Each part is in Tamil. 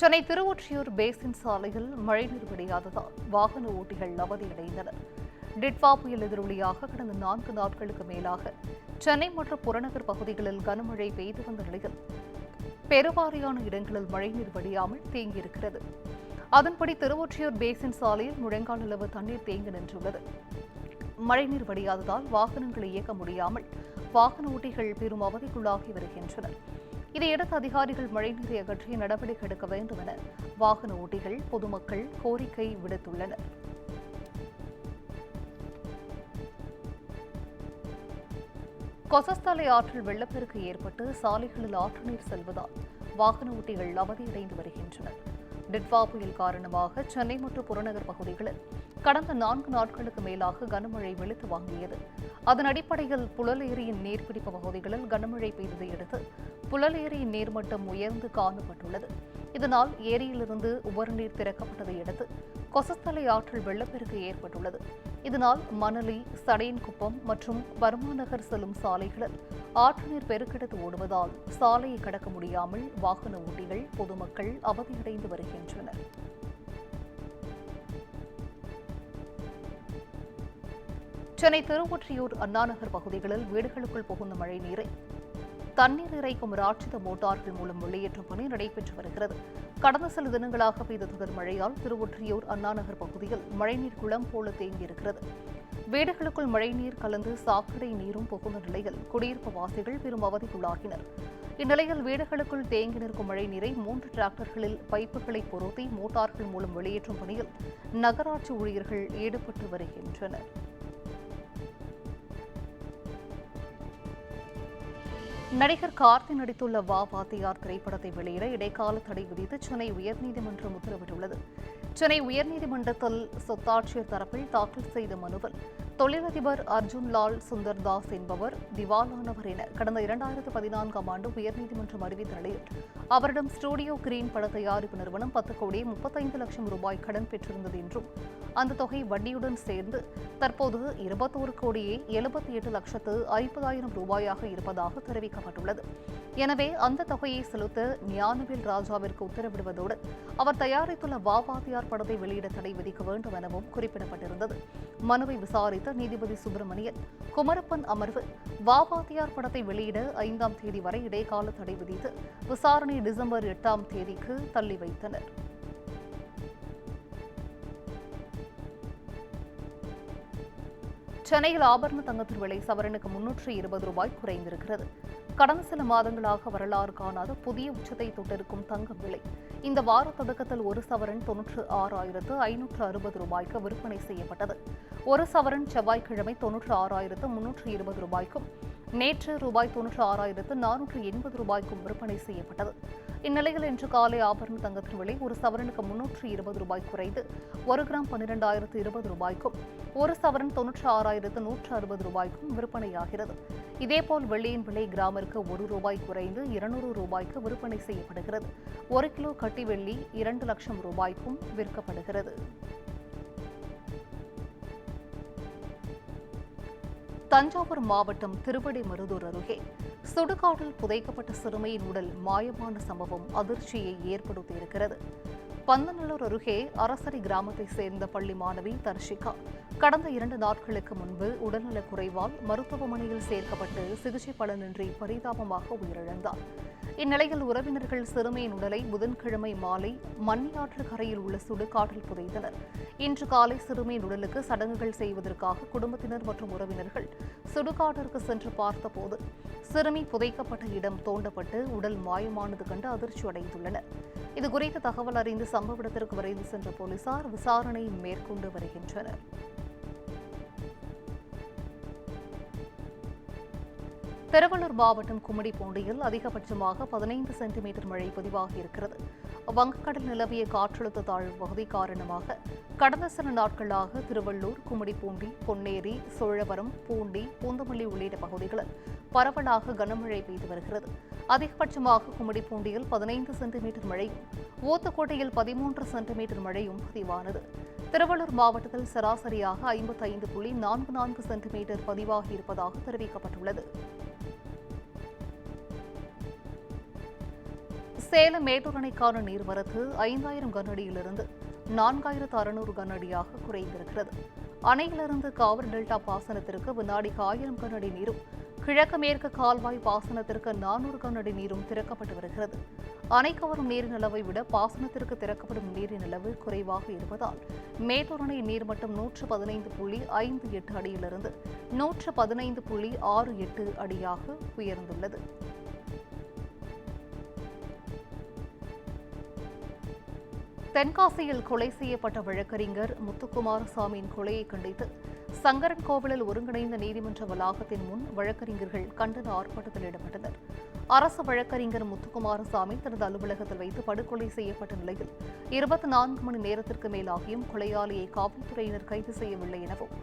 சென்னை திருவொற்றியூர் பேசின் சாலையில் மழைநீர் வடியாததால் வாகன ஓட்டிகள் அவதியடைந்தனர். டிட்வா புயல் எதிரொலியாக கடந்த 4 நாட்களுக்கு மேலாக சென்னை மற்றும் புறநகர் பகுதிகளில் கனமழை பெய்து வந்த நிலையில் பெருவாரியான இடங்களில் மழைநீர் வடியாமல் தேங்கியிருக்கிறது. அதன்படி திருவொற்றியூர் பேசின் சாலையில் முழங்கால் அளவு தண்ணீர் தேங்கி நின்றுள்ளது. மழைநீர் வடியாததால் வாகனங்களை இயக்க முடியாமல் வாகன ஓட்டிகள் பெரும் அவதிக்குள்ளாகி வருகின்றனர். இதையடுத்து அதிகாரிகள் மழைநீரை அகற்றிய நடவடிக்கை எடுக்க வேண்டும் என வாகன ஓட்டிகள், பொதுமக்கள் கோரிக்கை விடுத்துள்ளனர். கொசஸ்தலை ஆற்றில் வெள்ளப்பெருக்கு ஏற்பட்டு சாலைகளில் ஆற்று நீர் செல்வதால் வாகன ஓட்டிகள் அவதியடைந்து வருகின்றனர். டிட்வா புயல் காரணமாக சென்னை மற்றும் புறநகர் பகுதிகளில் கடந்த 4 நாட்களுக்கு மேலாக கனமழை வெளுத்து வாங்கியது. அதன் அடிப்படையில் புழல் ஏரியின் நீர்பிடிப்பு பகுதிகளில் கனமழை பெய்ததை அடுத்து புழல் ஏரியின் நீர்மட்டம் உயர்ந்து காணப்பட்டுள்ளது. இதனால் ஏரியிலிருந்து உபரிநீர் திறக்கப்பட்டதை அடுத்து கொசஸ்தலை ஆற்றில் வெள்ளப்பெருக்கு ஏற்பட்டுள்ளது. இதனால் மணலி, சடையன்குப்பம் மற்றும் பர்மாநகர் செல்லும் சாலைகளில் ஆற்று நீர் பெருக்கெடுத்து ஓடுவதால் சாலையை கடக்க முடியாமல் வாகன ஓட்டிகள், பொதுமக்கள் அவதியடைந்து வருகின்றனர். சென்னை திருவொற்றியூர், அண்ணாநகர் பகுதிகளில் வீடுகளுக்குள் புகுந்த மழை நீரை தண்ணீர் இறைக்கும் ராட்சித மோட்டார்கள் மூலம் வெளியேற்றும் பணி நடைபெற்று வருகிறது. கடந்த சில தினங்களாக பெய்த தொடர் மழையால் திருவொற்றியூர், அண்ணாநகர் பகுதியில் மழைநீர் குளம் போல தேங்கியிருக்கிறது. வீடுகளுக்குள் மழைநீர் கலந்து சாக்கடை நீரும் புகுந்த நிலையில் குடியிருப்பு வாசிகள் பெரும் அவதிக்குள்ளாகினர். இந்நிலையில் வீடுகளுக்குள் தேங்கி நிற்கும் மழை நீரை 3 டிராக்டர்களில் பைப்புகளை பொருத்தி மோட்டார்கள் மூலம் வெளியேற்றும் பணியில் நகராட்சி ஊழியர்கள் ஈடுபட்டு வருகின்றனர். நடிகர் கார்த்தி நடித்துள்ள வா வாத்தியார் திரைப்படத்தை வெளியிட இடைக்கால தடை விதித்து சென்னை உயர்நீதிமன்றம் உத்தரவிட்டுள்ளது. சென்னை உயர்நீதிமன்றத்தில் சொத்தாட்சியர் தரப்பில் தாக்கல் செய்த மனுவில் தொழிலதிபர் அர்ஜுன் லால் சுந்தர்தாஸ் என்பவர் திவாலானவர் என கடந்த 2014ஆம் ஆண்டு உயர்நீதிமன்றம் அறிவித்த நிலையில் அவரிடம் ஸ்டுடியோ கிரீன் பட தயாரிப்பு நிறுவனம் 10 கோடி 35 லட்சம் ரூபாய் கடன் பெற்றிருந்தது என்றும் அந்த தொகை வட்டியுடன் சேர்ந்து தற்போது 21 கோடியே 78 லட்சத்து 50,000 ரூபாயாக இருப்பதாக தெரிவிக்கப்பட்டுள்ளது. எனவே அந்த தொகையை செலுத்த ஞானவேல் ராஜாவிற்கு உத்தரவிடுவதோடு அவர் தயாரித்துள்ள வாவாதியார் படத்தை வெளியிட தடை விதிக்க வேண்டும் எனவும் குறிப்பிடப்பட்டிருந்தது. மனுவை விசாரித்த நீதிபதி சுப்பிரமணியன் குமரப்பன் அமர்வு வாவாதியார் படத்தை வெளியிட 5ஆம் தேதி வரை இடைக்கால தடை விதித்து விசாரணை டிசம்பர் 8ஆம் தேதிக்கு தள்ளி வைத்தனர். சென்னையில் ஆபரண தங்கத்தின் விலை சவரனுக்கு 320 ரூபாய் குறைந்திருக்கிறது. கடந்த சில மாதங்களாக வரலாறு காணாத புதிய உச்சத்தை தொட்டிருக்கும் தங்கம் விலை இந்த வார தொடக்கத்தில் ஒரு சவரன் 96,560 ரூபாய்க்கு விற்பனை செய்யப்பட்டது. ஒரு சவரன் செவ்வாய்க்கிழமை 96,320 ரூபாய்க்கும் நேற்று ரூபாய் 96,480 ரூபாய்க்கும் விற்பனை செய்யப்பட்டது. இந்நிலையில் இன்று காலை ஆபரண தங்கத்தின் விலை ஒரு சவரனுக்கு 320 ரூபாய் குறைந்து 1 கிராம் 12,020 ரூபாய்க்கும் ஒரு சவரன் 96,160 ரூபாய்க்கும் விற்பனையாகிறது. இதேபோல் வெள்ளியின் விலை கிராமிற்கு 1 ரூபாய் குறைந்து 200 ரூபாய்க்கு விற்பனை செய்யப்படுகிறது. 1 கிலோ கட்டி வெள்ளி 2 லட்சம் ரூபாய்க்கும் விற்கப்படுகிறது. தஞ்சாவூர் மாவட்டம் திருவிடைமருதூர் அருகே சுடுகாட்டில் புதைக்கப்பட்ட சிறுமியின் உடல் மாயமான சம்பவம் அதிர்ச்சியை ஏற்படுத்தியிருக்கிறது. பந்தநல்லூர் அருகே அரசடி கிராமத்தைச் சேர்ந்த பள்ளி மாணவி தர்ஷிகா கடந்த 2 நாட்களுக்கு முன்பு உடல்நலக் குறைவால் மருத்துவமனையில் சேர்க்கப்பட்டு சிகிச்சை பலனின்றி பரிதாபமாக உயிரிழந்தார். இந்நிலையில் உறவினர்கள் சிறுமியின் உடலை புதன்கிழமை மாலை மண்ணியாற்று கரையில் உள்ள சுடுகாட்டில் புதைத்தனர். இன்று காலை சிறுமியின் உடலுக்கு சடங்குகள் செய்வதற்காக குடும்பத்தினர் மற்றும் உறவினர்கள் சுடுகாட்டிற்கு சென்று பார்த்தபோது சிறுமி புதைக்கப்பட்ட இடம் தோண்டப்பட்டு உடல் மாயமானது கண்டு அதிர்ச்சி அடைந்துள்ளனர். இதுகுறித்து தகவல் அறிந்து சம்பவ இடத்திற்கு விரைந்து சென்ற போலீசார் விசாரணை மேற்கொண்டு வருகின்றனர். திருவள்ளூர் மாவட்டம் கும்மிடிப்பூண்டியில் அதிகபட்சமாக 15 சென்டிமீட்டர் மழை பதிவாகியிருக்கிறது. வங்கக்கடல் நிலவிய காற்றழுத்த தாழ்வு பகுதி காரணமாக கடந்த சில நாட்களாக திருவள்ளூர், கும்மிடிப்பூண்டி, பொன்னேரி, சோழவரம், பூண்டி, பூந்தமல்லி உள்ளிட்ட பகுதிகளில் பரவலாக கனமழை பெய்து வருகிறது. அதிகபட்சமாக கும்மிடிப்பூண்டியில் 15 சென்டிமீட்டர் மழையும், ஊத்துக்கோட்டையில் 13 சென்டிமீட்டர் மழையும் பதிவானது. திருவள்ளூர் மாவட்டத்தில் சராசரியாக 55.44 சென்டிமீட்டர் பதிவாகியிருப்பதாக தெரிவிக்கப்பட்டுள்ளது. சேலம் மேட்டூர் அணைக்கான நீர்வரத்து 5000 கனஅடியிலிருந்து 4600 கனஅடியாக குறைந்திருக்கிறது. அணையிலிருந்து காவிரி டெல்டா பாசனத்திற்கு வினாடிக்கு 1000 கனஅடி நீரும், கிழக்கு மேற்கு கால்வாய் பாசனத்திற்கு 400 கனஅடி நீரும் திறக்கப்பட்டு வருகிறது. அணைக்கு வரும் நீரின் அளவை விட பாசனத்திற்கு திறக்கப்படும் நீரின் அளவு குறைவாக இருப்பதால் மேட்டூர் அணை நீர்மட்டம் 115.58 அடியிலிருந்து 115.68 அடியாக உயர்ந்துள்ளது. தென்காசியில் கொலை செய்யப்பட்ட வழக்கறிஞர் முத்துக்குமாரசாமியின் கொலையை கண்டித்து சங்கரன் கோவிலில் ஒருங்கிணைந்த நீதிமன்ற வளாகத்தின் முன் வழக்கறிஞர்கள் கண்டன ஆர்ப்பாட்டத்தில் ஈடுபட்டனர். அரசு வழக்கறிஞர் முத்துக்குமாரசாமி தனது அலுவலகத்தில் வைத்து படுகொலை செய்யப்பட்ட நிலையில் 24 மணி நேரத்திற்கு மேலாகியும் கொலையாளியை காவல்துறையினர் கைது செய்யவில்லை எனவும்,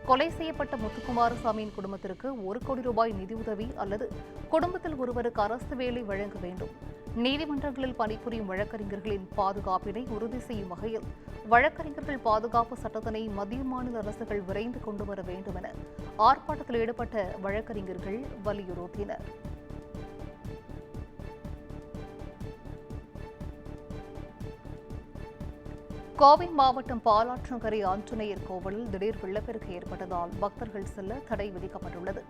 கொலை செய்யப்பட்ட முத்துக்குமாரசாமியின் குடும்பத்திற்கு 1 கோடி ரூபாய் நிதியுதவி அல்லது குடும்பத்தில் ஒருவருக்கு அரசு வேலை வழங்க வேண்டும், நீதிமன்றங்களில் பணிபுரியும் வழக்கறிஞர்களின் பாதுகாப்பினை உறுதி செய்யும் வகையில் வழக்கறிஞர்கள் பாதுகாப்பு சட்டத்தினை மத்திய மாநில அரசுகள் விரைந்து கொண்டு வர வேண்டும் என ஆர்ப்பாட்டத்தில் ஈடுபட்ட வழக்கறிஞர்கள் வலியுறுத்தினர். கோவை மாவட்டம் பாலாற்றங்கரை ஆஞ்சநேயர் கோவிலில் திடீர் வெள்ளப்பெருக்கு ஏற்பட்டதால் பக்தர்கள் செல்ல தடை விதிக்கப்பட்டுள்ளது.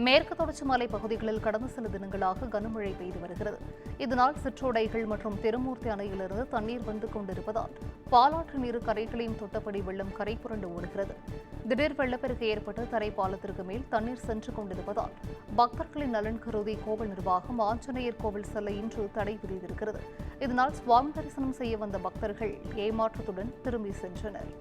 மேற்கு தொடர்ச்சி மலை பகுதிகளில் கடந்த சில தினங்களாக கனமழை பெய்து வருகிறது. இதனால் சிற்றோடைகள் மற்றும் திருமூர்த்தி அணையிலிருந்து தண்ணீர் வந்து கொண்டிருப்பதால் பாலாற்று நீர் கரைகளையும் தொட்டபடி வெள்ளம் கரை புரண்டு ஓடுகிறது. திடீர் வெள்ளப்பெருக்கு ஏற்பட்டு தரைப்பாலத்திற்கு மேல் தண்ணீர் சென்று கொண்டிருப்பதால் பக்தர்களின் நலன் கருதி கோவில் நிர்வாகம் ஆஞ்சநேயர் கோவில் செல்ல இன்று தடை விதித்திருக்கிறது. இதனால் சுவாமி தரிசனம் செய்ய வந்த பக்தர்கள் ஏமாற்றத்துடன் திரும்பி சென்றனர்.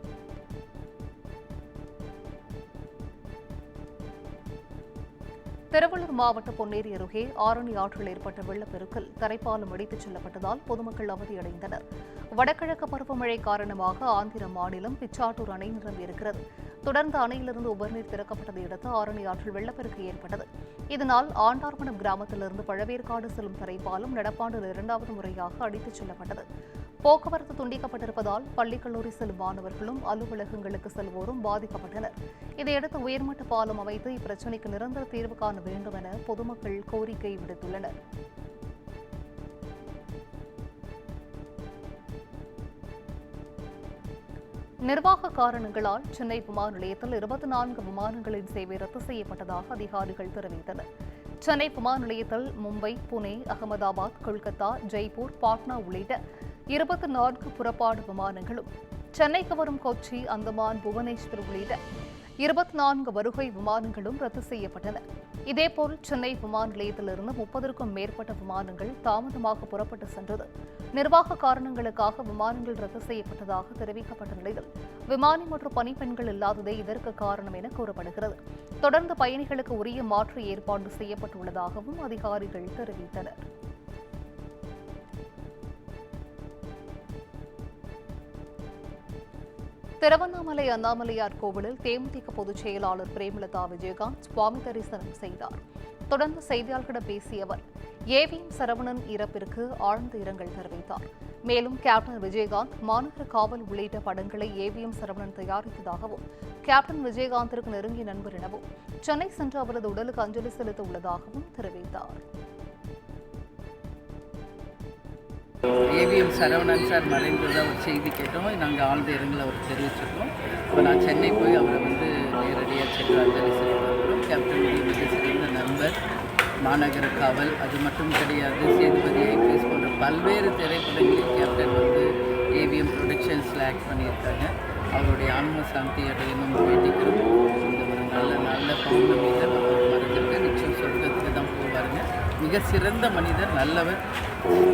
திருவள்ளூர் மாவட்ட பொன்னேரி அருகே ஆரணி ஆற்றில் ஏற்பட்ட வெள்ளப்பெருக்கில் தரைப்பாலம் அடித்துச் செல்லப்பட்டதால் பொதுமக்கள் அவதியடைந்தனர். வடகிழக்கு பருவமழை காரணமாக ஆந்திர மாநிலம் பிச்சாட்டூர் அணை நிரம்பியிருக்கிறது. தொடர்ந்து அணையிலிருந்து உபரிநீர் திறக்கப்பட்டதை அடுத்து ஆரணி ஆற்றில் வெள்ளப்பெருக்கு ஏற்பட்டது. இதனால் ஆண்டார்மணம் கிராமத்திலிருந்து பழவேற்காடு செல்லும் தரைப்பாலம் நடப்பாண்டில் 2வது முறையாக அடித்துச் செல்லப்பட்டது. போக்குவரத்து துண்டிக்கப்பட்டிருப்பதால் பள்ளி கல்லூரி செல்லும் மாணவர்களும் அலுவலகங்களுக்கு செல்வோரும் பாதிக்கப்பட்டனர். இதையடுத்து உயர்மட்ட பாலம் அமைத்து இப்பிரச்சினைக்கு நிரந்தர தீர்வு காண வேண்டும் என பொதுமக்கள் கோரிக்கை விடுத்துள்ளனர். நிர்வாக காரணங்களால் சென்னை விமான நிலையத்தில் 24 விமானங்களின் சேவை ரத்து செய்யப்பட்டதாக அதிகாரிகள் தெரிவித்தனர். சென்னை விமான நிலையத்தில் மும்பை, புனே, அகமதாபாத், கொல்கத்தா, ஜெய்ப்பூர், பாட்னா உள்ளிட்ட 24 புறப்பாடு விமானங்களும், சென்னைக்கு வரும் கொச்சி, அந்தமான், புவனேஸ்வர் உள்ளிட்ட 24 வருகை விமானங்களும் ரத்து செய்யப்பட்டன. இதேபோல் சென்னை விமான நிலையத்திலிருந்து 30க்கும் மேற்பட்ட விமானங்கள் தாமதமாக புறப்பட்டு சென்றது. நிர்வாக காரணங்களுக்காக விமானங்கள் ரத்து செய்யப்பட்டதாக தெரிவிக்கப்பட்ட நிலையில் விமானி மற்றும் பணிப்பெண்கள் இல்லாததே இதற்கு காரணம் என கூறப்படுகிறது. தொடர்ந்து பயணிகளுக்கு உரிய மாற்று ஏற்பாடு செய்யப்பட்டுள்ளதாகவும் அதிகாரிகள் தெரிவித்தனர். திருவண்ணாமலை அண்ணாமலையார் கோவிலில் தேமுதிக பொதுச் செயலாளர் பிரேமலதா விஜயகாந்த் சுவாமி தரிசனம் செய்தார். தொடர்ந்து செய்தியாளர்களிடம் பேசிய அவர் ஏவிஎம் சரவணன் இறப்பிற்கு ஆழ்ந்த இரங்கல் தெரிவித்தார். மேலும் கேப்டன் விஜயகாந்த், மாநகர காவல் உள்ளிட்ட படங்களை ஏவிஎம் சரவணன் தயாரித்ததாகவும், கேப்டன் விஜயகாந்திற்கு நெருங்கிய நண்பர் எனவும், சென்னை சென்று அவரது உடலுக்கு அஞ்சலி செலுத்த உள்ளதாகவும் தெரிவித்தார். ஏவிஎம் சரவணன் சார் மறைந்ததாக ஒரு செய்தி கேட்டோம். நாங்கள் ஆழ்ந்த இரங்கலை அவர் தெரிவிச்சிருக்கோம். இப்போ நான் சென்னை போய் அவரை நேரடியாக சென்று அஞ்சலி செலுத்துகிறோம். கேப்டன் மிக சிறந்த நண்பர், மாநகர காவல், அது மட்டும் கிடையாது, சேதுபதி ஐபிஎஸ் போன்ற பல்வேறு திரைப்படங்களில் கேப்டன் ஏவிஎம் ப்ரொடக்ஷன்ஸில் ஆக்ட் பண்ணியிருக்காங்க. அவருடைய ஆன்ம சாந்தி அடையணும் வேண்டிக்கிறோம். இந்த ஒரு நல்ல பௌர்ணமியில் அவர் மறைஞ்சிருக்க நிச்சயம் சொர்க்கத்துக்கு தான் போவாருங்க. மிக சிறந்த மனிதர், நல்லவர்,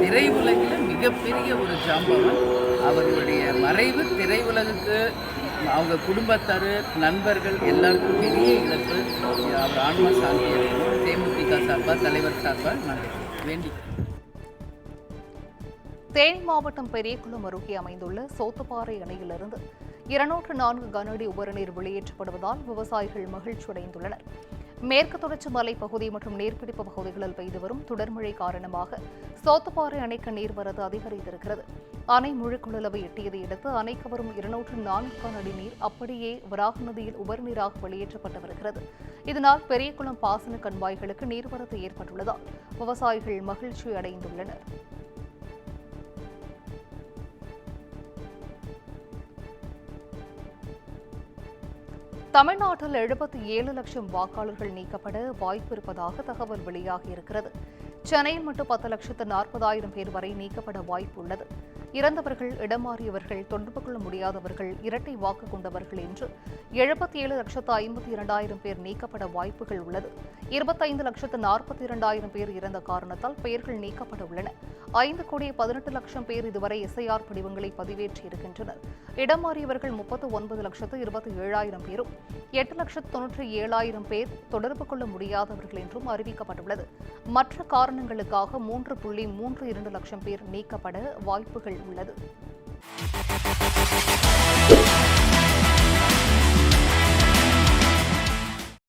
திரையுலகில் மிகப்பெரிய ஒரு ஜாம்பவன். அவர்களுடைய மறைவு திரையுலகுக்கு, அவங்க குடும்பத்தார், நண்பர்கள் எல்லாருக்கும் பெரிய இழப்பு. அவர் ஆன்மா சாந்தி அடையணும். தேமுதிக சார்பாக, தலைவர் சார்பாக நான் வேண்டிக்கிறேன். தேனி மாவட்டம் பெரியகுளம் அருகே அமைந்துள்ள சோத்துப்பாறை அணையிலிருந்து 204 கனஅடி உபரிநீர் வெளியேற்றப்படுவதால் விவசாயிகள் மகிழ்ச்சியடைந்துள்ளனர். மேற்கு தொடர்ச்சி மலைப்பகுதி மற்றும் நீர்பிடிப்பு பகுதிகளில் பெய்து வரும் தொடர்மழை காரணமாக சோத்துப்பாறை அணைக்கு நீர்வரத்து அதிகரித்திருக்கிறது. அணை முழு கொள்ளளவை எட்டியதை அடுத்து அணைக்கு வரும் 204 கனஅடி நீர் அப்படியே வராக நதியில் உபரிநீராக வெளியேற்றப்பட்டு வருகிறது. இதனால் பெரியகுளம் பாசன கண்மாய்களுக்கு நீர்வரத்து ஏற்பட்டுள்ளதால் விவசாயிகள் மகிழ்ச்சி அடைந்துள்ளனர். தமிழ்நாட்டில் 77 லட்சம் வாக்காளர்கள் நீக்கப்பட வாய்ப்பு இருப்பதாக தகவல் வெளியாகியிருக்கிறது. சென்னையில் மட்டும் 10,40,000 பேர் வரை நீக்கப்பட வாய்ப்பு உள்ளது. இறந்தவர்கள், இடமாறியவர்கள், தொடர்பு கொள்ள முடியாதவர்கள், இரட்டை வாக்கு கொண்டவர்கள் என்று 77,52,000 பேர் நீக்கப்பட வாய்ப்புகள் உள்ளது. 25,42,000 பேர் இறந்த காரணத்தால் பெயர்கள் நீக்கப்பட உள்ளன. 5,18,00,000 பேர் இதுவரை எஸ்ஐஆர் படிவங்களை பதிவேற்றியிருக்கின்றனர். இடமாறியவர்கள் 39,27,000 பேரும் 8,97,000 பேர் தொடர்பு கொள்ள முடியாதவர்கள் என்றும் அறிவிக்கப்பட்டுள்ளது. மற்ற காரணங்களுக்காக 3.32 லட்சம் பேர் நீக்கப்பட வாய்ப்புகள் உள்ளது.